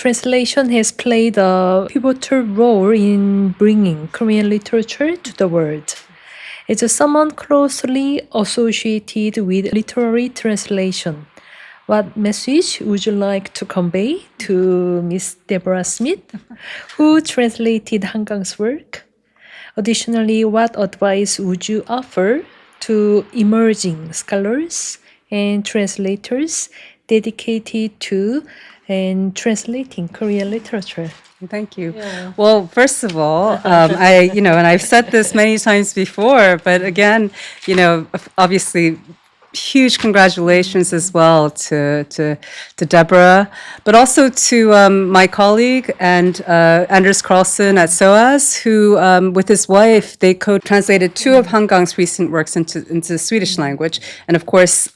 translation has played a pivotal role in bringing Korean literature to the world. As someone closely associated with literary translation, what message would you like to convey to Miss Deborah Smith, who translated Hangang's work? Additionally, what advice would you offer to emerging scholars and translators dedicated to and translating Korean literature? Thank you. Well, first of all, and I've said this many times before, but again, obviously, huge congratulations as well to Deborah, but also to my colleague and Anders Karlsson at SOAS, who, with his wife, they co-translated two of Hangang's recent works into Swedish language, and of course.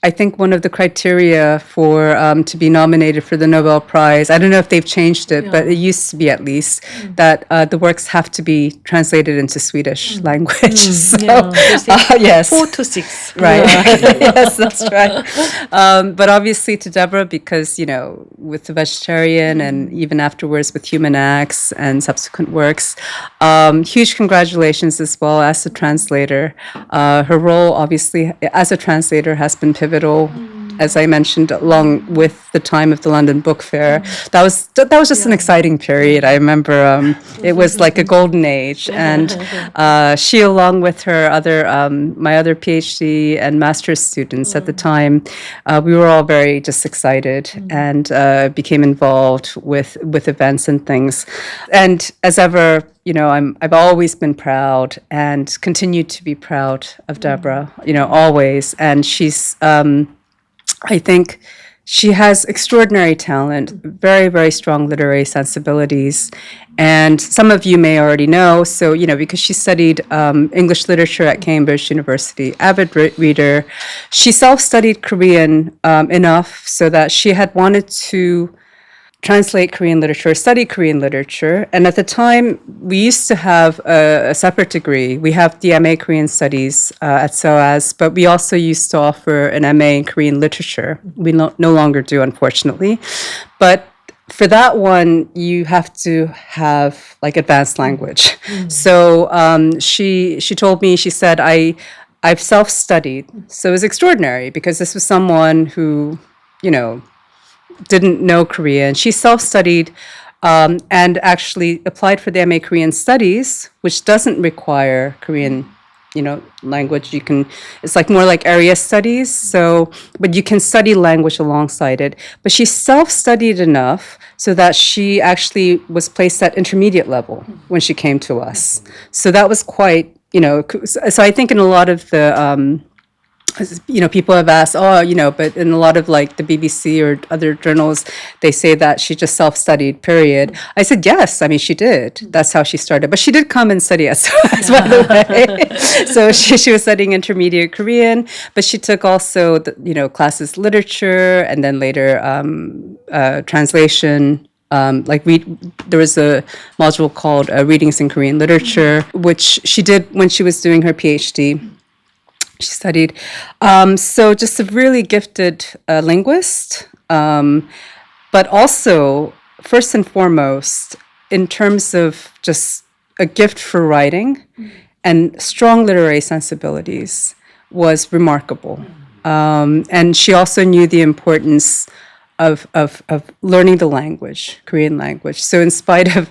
I think one of the criteria for to be nominated for the Nobel Prize, I don't know if they've changed it, but it used to be at least, that the works have to be translated into Swedish language. So, yes. 4 to 6. Right. Yes, that's right. But obviously to Deborah, because, with The Vegetarian and even afterwards with Human Acts and subsequent works, huge congratulations as well as a translator. Her role, obviously, as a translator has been pivotal, as I mentioned, along with the time of the London Book Fair. That was just an exciting period. I remember it was like a golden age, and she, along with her my other PhD and master's students at the time, we were all very just excited and became involved with events and things. And as ever, I've always been proud and continue to be proud of Deborah, always. And she's, I think she has extraordinary talent, very, very strong literary sensibilities. And some of you may already know, so, because she studied English literature at Cambridge University, avid reader, she self-studied Korean enough so that she had wanted to translate Korean literature, study Korean literature. And at the time, we used to have a separate degree. We have the MA Korean Studies at SOAS, but we also used to offer an MA in Korean literature. We no longer do, unfortunately. But for that one, you have to have advanced language. So she told me, she said, I've self-studied. So it was extraordinary because this was someone who, didn't know Korean. She self-studied and actually applied for the MA Korean Studies, which doesn't require Korean, language. It's more like area studies. So, but you can study language alongside it. But she self-studied enough so that she actually was placed at intermediate level when she came to us. So that was quite, so I think in a lot of the, people have asked, but in a lot of the BBC or other journals, they say that she just self-studied, period. I said, yes, she did. That's how she started. But she did come and study at SOAS, by the way. So she was studying intermediate Korean, but she took also, classes literature and then later translation. There was a module called Readings in Korean Literature, which she did when she was doing her PhD. She studied. So just a really gifted linguist, but also, first and foremost, in terms of just a gift for writing and strong literary sensibilities, was remarkable. And she also knew the importance of learning the language, Korean language. So in spite of,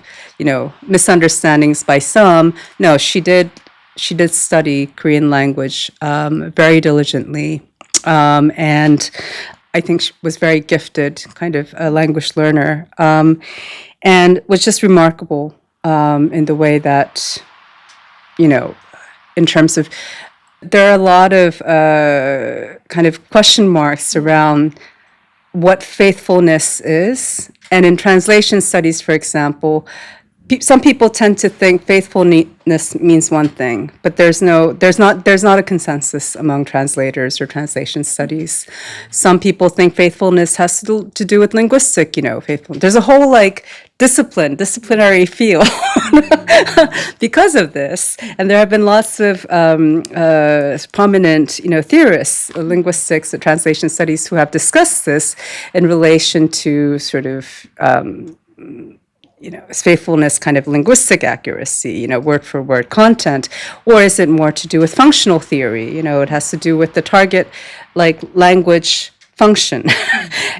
misunderstandings by some, no, she did study Korean language very diligently, and I think she was very gifted, kind of a language learner, and was just remarkable in the way that, in terms of, there are a lot of kind of question marks around what faithfulness is, and in translation studies, for example, some people tend to think means one thing, but there's not a consensus among translators or translation studies. Some people think faithfulness has to do with linguistic, faithfulness. There's a whole disciplinary field because of this, and there have been lots of prominent, theorists, linguistics, translation studies who have discussed this in relation to sort of. Is faithfulness kind of linguistic accuracy, word for word content, or is it more to do with functional theory? It has to do with the target, language function.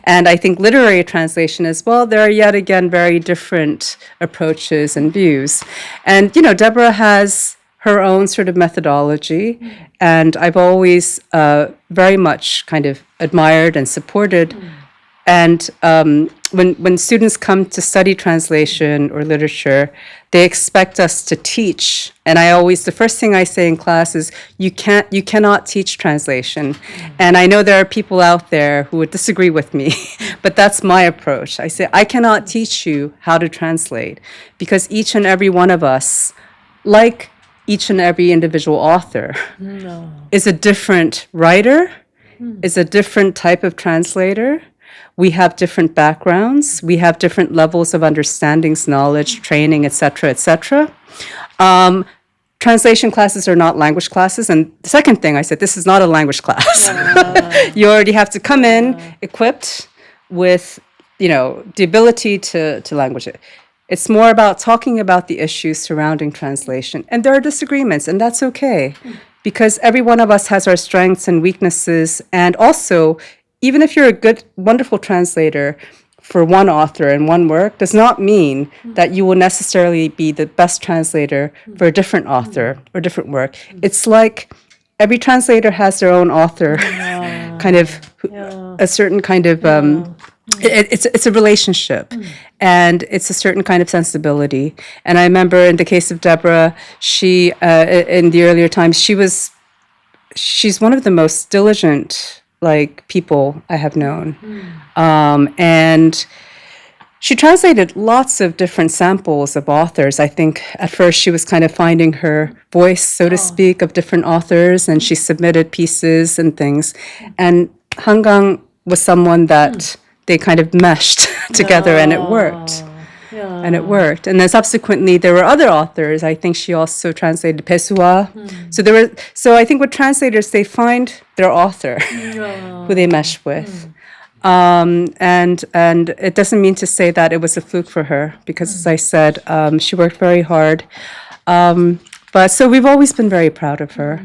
And I think literary translation as well, there are yet again very different approaches and views. And, DaeHwa has her own sort of methodology, and I've always very much kind of admired and supported. And when students come to study translation or literature, they expect us to teach. And the first thing I say in class is, you cannot teach translation. And I know there are people out there who would disagree with me, but that's my approach. I say, I cannot teach you how to translate, because each and every one of us, like each and every individual author, is a different writer, is a different type of translator. We have different backgrounds. We have different levels of understandings, knowledge, training, et cetera. Translation classes are not language classes. And the second thing I said, this is not a language class. You already have to come in equipped with, the ability to language it. It's more about talking about the issues surrounding translation. And there are disagreements, and that's okay, because every one of us has our strengths and weaknesses. And also, even if you're a good, wonderful translator for one author and one work, does not mean that you will necessarily be the best translator for a different author or different work. It's like every translator has their own author, kind of a certain kind of, it's a relationship, and it's a certain kind of sensibility. And I remember in the case of DaeHwa, she, in the earlier times, she's one of the most diligent people I have known. And she translated lots of different samples of authors. I think at first she was kind of finding her voice, so to speak, of different authors, and she submitted pieces and things. And Kang was someone that they kind of meshed together, and it worked. And it worked. And then subsequently, there were other authors. I think she also translated DaeHwa. So I think with translators, they find their author who they mesh with. And it doesn't mean to say that it was a fluke for her, because as I said, she worked very hard. But so we've always been very proud of her.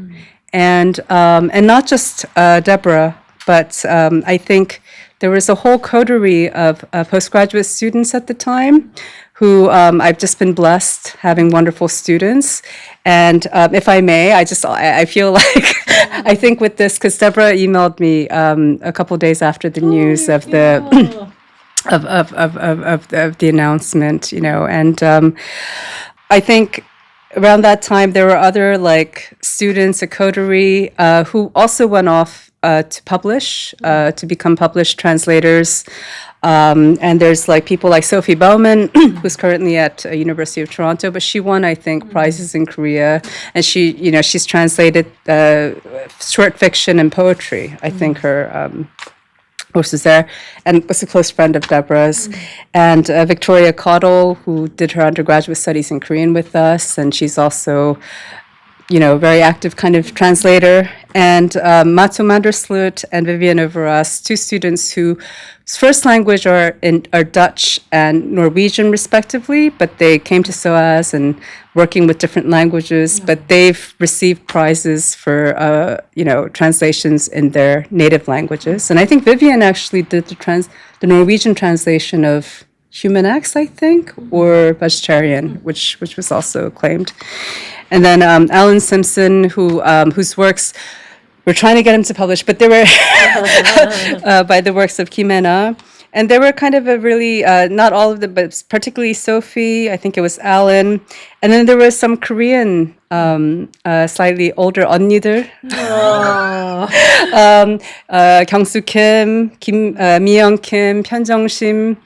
And not just DaeHwa, but I think there was a whole coterie of postgraduate students at the time who I've just been blessed having wonderful students. And if I may, I feel like, I think with this, because DaeHwa emailed me a couple days after the news of the of the announcement, and I think around that time there were other students, a coterie, who also went off to publish, to become published translators. And there's people like Sophie Bowman, who's currently at University of Toronto, but she won, I think, prizes in Korea. And she's translated short fiction and poetry. I think her course is there, and was a close friend of DaeHwa's. And Victoria Caudle, who did her undergraduate studies in Korean with us, and she's also very active kind of translator. And Matsu Mandersloot and Vivian Overas, two students whose first language are Dutch and Norwegian, respectively, but they came to SOAS and working with different languages, but they've received prizes for, translations in their native languages. And I think Vivian actually did the Norwegian translation of Human Acts, I think, or Vegetarian, which was also acclaimed. And then Alan Simpson, whose works we're trying to get him to publish, but they were by the works of Kim Hena. And they were kind of a really, not all of them, but particularly Sophie, I think it was Alan. And then there were some Korean, slightly older 언니들. 경수 Kim, Munyeong Kim, 편정심,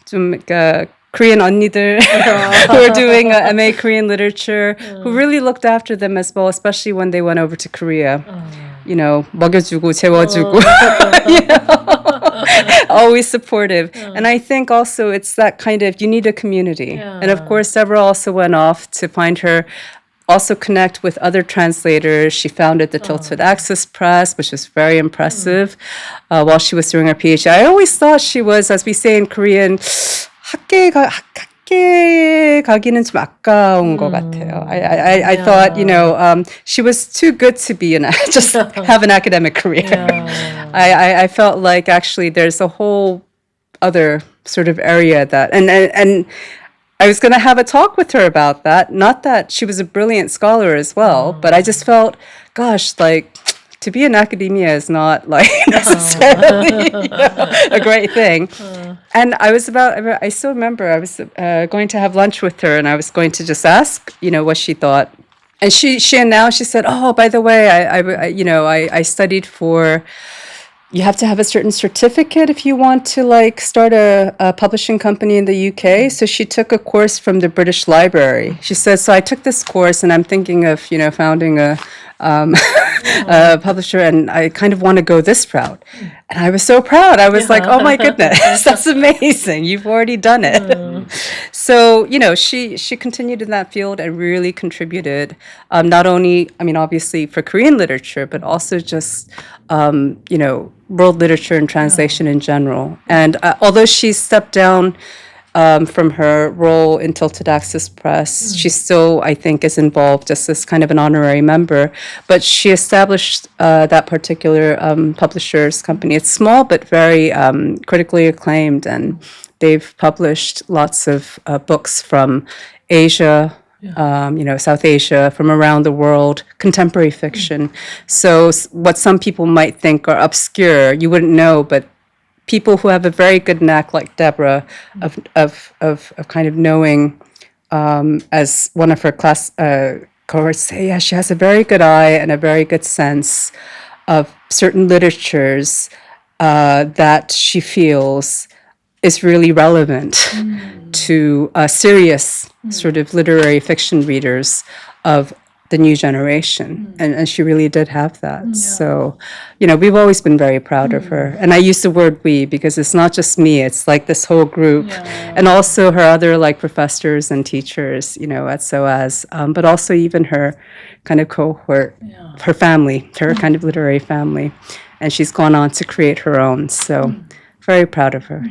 좀 Korean 언니들 who are doing MA Korean literature, who really looked after them as well, especially when they went over to Korea. You know, 먹여주고 재워주고, you know, always supportive. And I think also it's that kind of, you need a community. And of course, Deborah also went off to find her, also connect with other translators. She founded the Tilted Access Press, which was very impressive while she was doing her PhD. I always thought she was, as we say in Korean, 학교에 가기는 좀 아까운 것 같아요. I thought, you know, she was too good to be just have an academic career. I felt like actually there's a whole other sort of area that, and I was going to have a talk with her about that. Not that she was a brilliant scholar as well, but I just felt, gosh, like, to be in academia is not like necessarily you know, a great thing. And I still remember I was going to have lunch with her and I was going to just ask, you know, what she thought. And she said, oh, by the way, I studied for, you have to have a certain certificate if you want to like start a publishing company in the UK. So she took a course from the British Library. She said, so I took this course and I'm thinking of, you know, founding a publisher and I kind of want to go this route. And I was so proud. I was like, oh my goodness, that's amazing. You've already done it. So, you know, she continued in that field and really contributed not only, I mean, obviously for Korean literature, but also just, you know, world literature and translation in general. And although she stepped down from her role in Tilted Access Press, she still, I think, is involved just as kind of an honorary member. But she established that particular publisher's company. It's small but very critically acclaimed, and they've published lots of books from Asia, you know, South Asia, from around the world, contemporary fiction. So what some people might think are obscure, you wouldn't know, but people who have a very good knack, like Deborah, of kind of knowing, as one of her class cohorts say, yeah, she has a very good eye and a very good sense of certain literatures that she feels is really relevant to serious sort of literary fiction readers of the new generation. And she really did have that. So, you know, we've always been very proud of her. And I use the word we because it's not just me, it's like this whole group. And also her other like professors and teachers, you know, at SOAS, but also even her kind of cohort, her family, her kind of literary family. And she's gone on to create her own. So very proud of her,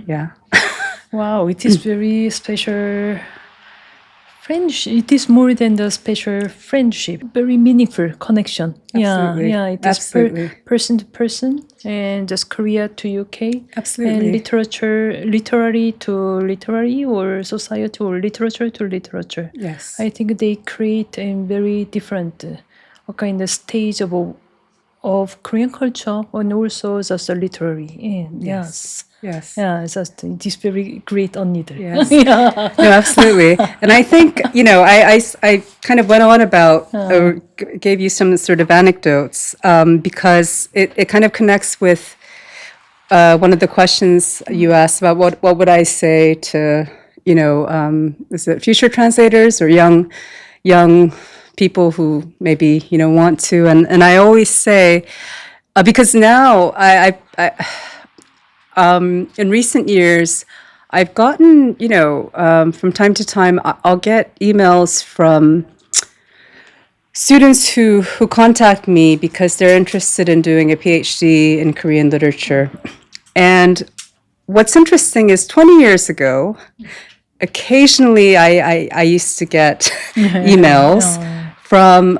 Wow, it is very special friendship. It is more than the special friendship. Very meaningful connection. Absolutely. Yeah, it is person to person and just Korea to UK. Absolutely. And literature, literary to literary, or society or literature to literature. Yes. I think they create a very different kind of stage of Korean culture and also just the literary. And yes. Yeah, just it is very great 언니들. Yes. No, absolutely. And I think, you know, I kind of went on about, or gave you some sort of anecdotes because it kind of connects with one of the questions you asked about what would I say to, you know, is it future translators or young people who maybe, you know, want to. And I always say, because now in recent years, I've gotten, you know, from time to time, I'll get emails from students who contact me because they're interested in doing a PhD in Korean literature. And what's interesting is 20 years ago, occasionally I used to get emails from,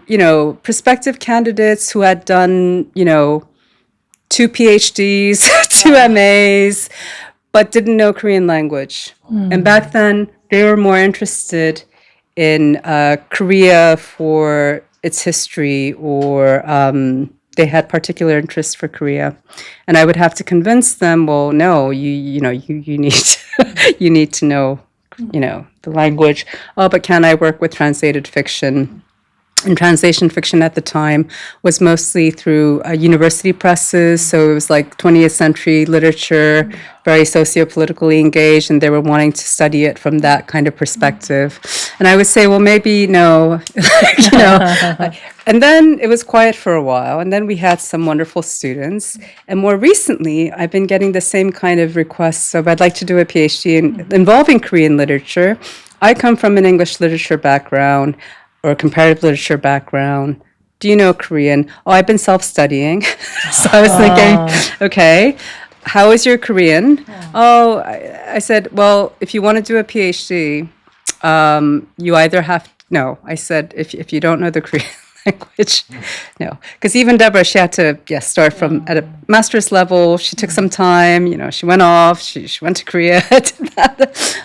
you know, prospective candidates who had done, you know, 2 PhDs, 2 MAs, but didn't know Korean language. And back then, they were more interested in Korea for its history, or they had particular interest for Korea. And I would have to convince them, well, no, you need you need to know, you know, the language. Oh, but can I work with translated fiction? in translation fiction at the time was mostly through university presses. So it was like 20th century literature, very socio-politically engaged, and they were wanting to study it from that kind of perspective. And I would say, well, maybe no, you know. And then it was quiet for a while, and then we had some wonderful students. And more recently, I've been getting the same kind of requests of I'd like to do a PhD involving Korean literature. I come from an English literature background, or a comparative literature background. Do you know Korean? Oh, I've been self-studying. So I was thinking, okay, how is your Korean? Oh, I said, well, if you want to do a PhD, you either have, no, I said, if you don't know the Korean language, no. Because even DaeHwa, she had to, start from at a master's level. She took some time, she went off, she went to Korea.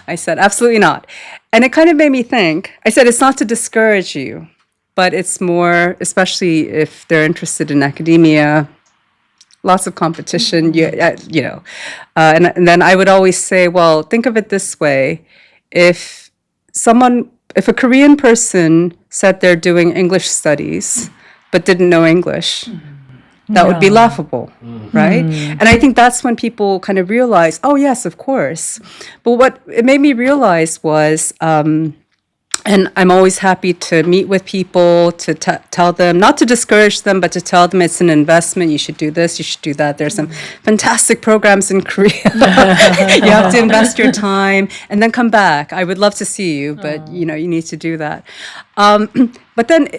I said, absolutely not. And it kind of made me think, I said, it's not to discourage you, but it's more, especially if they're interested in academia, lots of competition, and then I would always say, well, think of it this way. If a Korean person said they're doing English studies, but didn't know English, that would be laughable, right? And I think that's when people kind of realize, oh, yes, of course. But what it made me realize was, and I'm always happy to meet with people, to tell them, not to discourage them, but to tell them it's an investment. You should do this, you should do that. There's some fantastic programs in Korea. You have to invest your time and then come back. I would love to see you, but you need to do that. But then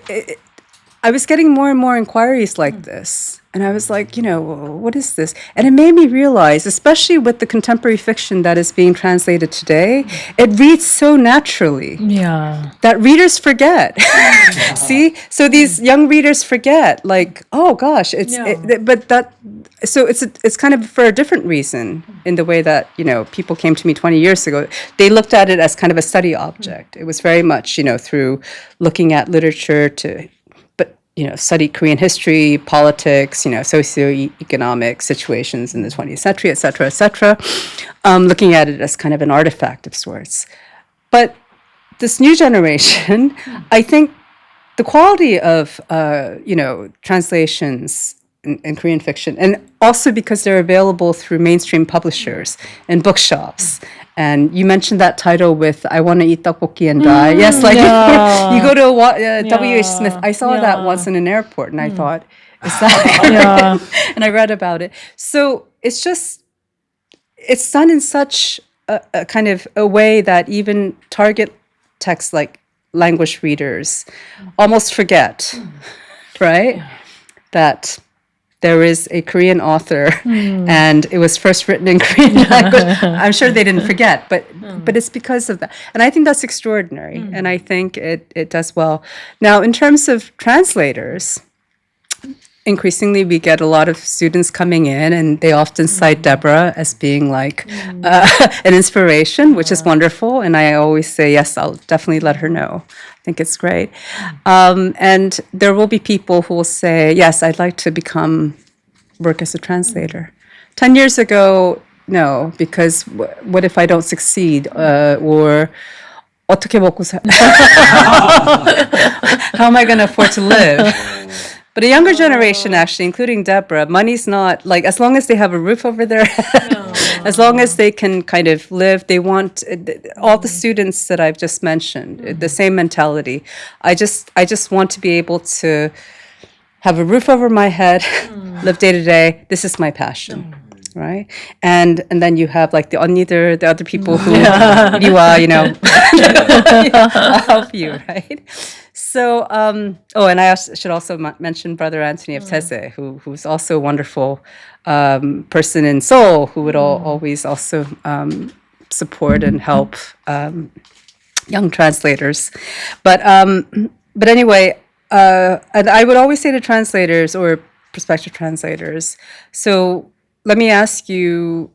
I was getting more and more inquiries like this. And I was like, what is this? And it made me realize, especially with the contemporary fiction that is being translated today, it reads so naturally that readers forget. See? So these young readers forget, like, oh gosh, so it's kind of for a different reason in the way that, people came to me 20 years ago. They looked at it as kind of a study object. It was very much, through looking at literature to study Korean history, politics, socioeconomic situations in the 20th century, et cetera, looking at it as kind of an artifact of sorts. But this new generation, I think the quality of, translations in Korean fiction, and also because they're available through mainstream publishers and bookshops. And you mentioned that title with "I Want to Eat Tteokbokki and Die." Yes, like you go to W.H. Smith. I saw that once in an airport, and I thought, "Is that?" And I read about it. So it's done in such a kind of a way that even target text like language readers almost forget, right? That there is a Korean author, and it was first written in Korean language. I'm sure they didn't forget, but it's because of that. And I think that's extraordinary, and I think it does well. Now, in terms of translators, increasingly we get a lot of students coming in, and they often cite DaeHwa as being like an inspiration, which is wonderful. And I always say, yes, I'll definitely let her know. I think it's great. And there will be people who will say, yes, I'd like to work as a translator. 10 years ago, no, because what if I don't succeed? Or 어떻게 먹고 how am I going to afford to live? But a younger generation, actually, including DaeHwa, money's not, like, as long as they have a roof over their head, as long as they can kind of live, they want, all the students that I've just mentioned, the same mentality. I just want to be able to have a roof over my head, live day to day. This is my passion. Right, and then you have like the other people who DaeHwa, I'll help you, right? So, and I should also mention Brother Anthony of Taizé, who's also a wonderful person in Seoul, who would always also support and help young translators. But anyway, and I would always say to translators or prospective translators, so let me ask you,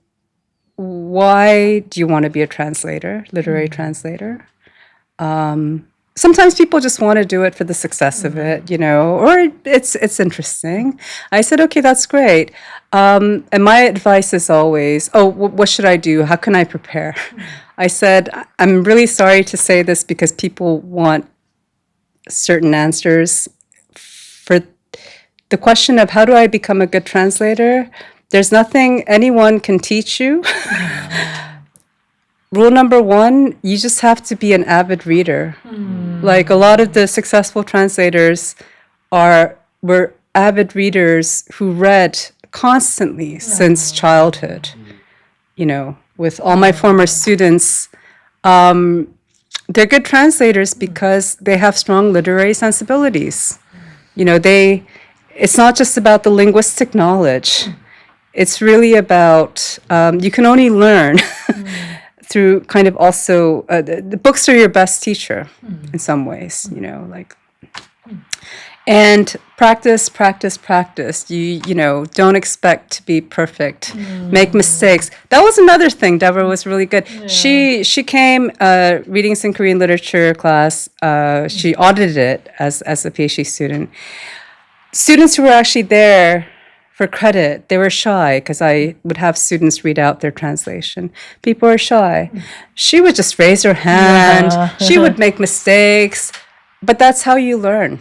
why do you want to be a translator, literary translator? Sometimes people just want to do it for the success of it, or it's interesting. I said, okay, that's great. And my advice is always, what should I do? How can I prepare? I said, I'm really sorry to say this because people want certain answers. For the question of how do I become a good translator, there's nothing anyone can teach you. Rule number one, you just have to be an avid reader. Like a lot of the successful translators were avid readers who read constantly since childhood. You know, with all my former students, they're good translators because they have strong literary sensibilities. You know, it's not just about the linguistic knowledge. It's really about, you can only learn through kind of also, the books are your best teacher in some ways, you know, like, and practice. You know, don't expect to be perfect. Make mistakes. That was another thing. DaeHwa was really good. Yeah. She came reading some Korean literature class. She audited it as a PhD student. Students who were actually there for credit, they were shy because I would have students read out their translation. People are shy. She would just raise her hand. She would make mistakes, but that's how you learn.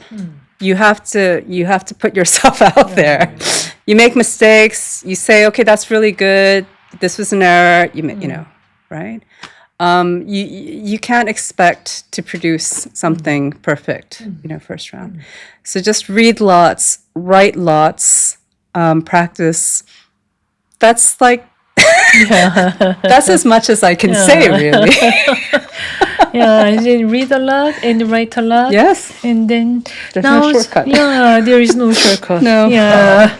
You have to put yourself out there. You make mistakes. You say, okay, that's really good. This was an error. You know, right? You can't expect to produce something perfect, you know, first round. So just read lots, write lots, practice. That's like, that's as much as I can say, really. Yeah, and then read a lot and write a lot. Yes. And then There's no shortcut. Yeah, there is no shortcut. No. Yeah.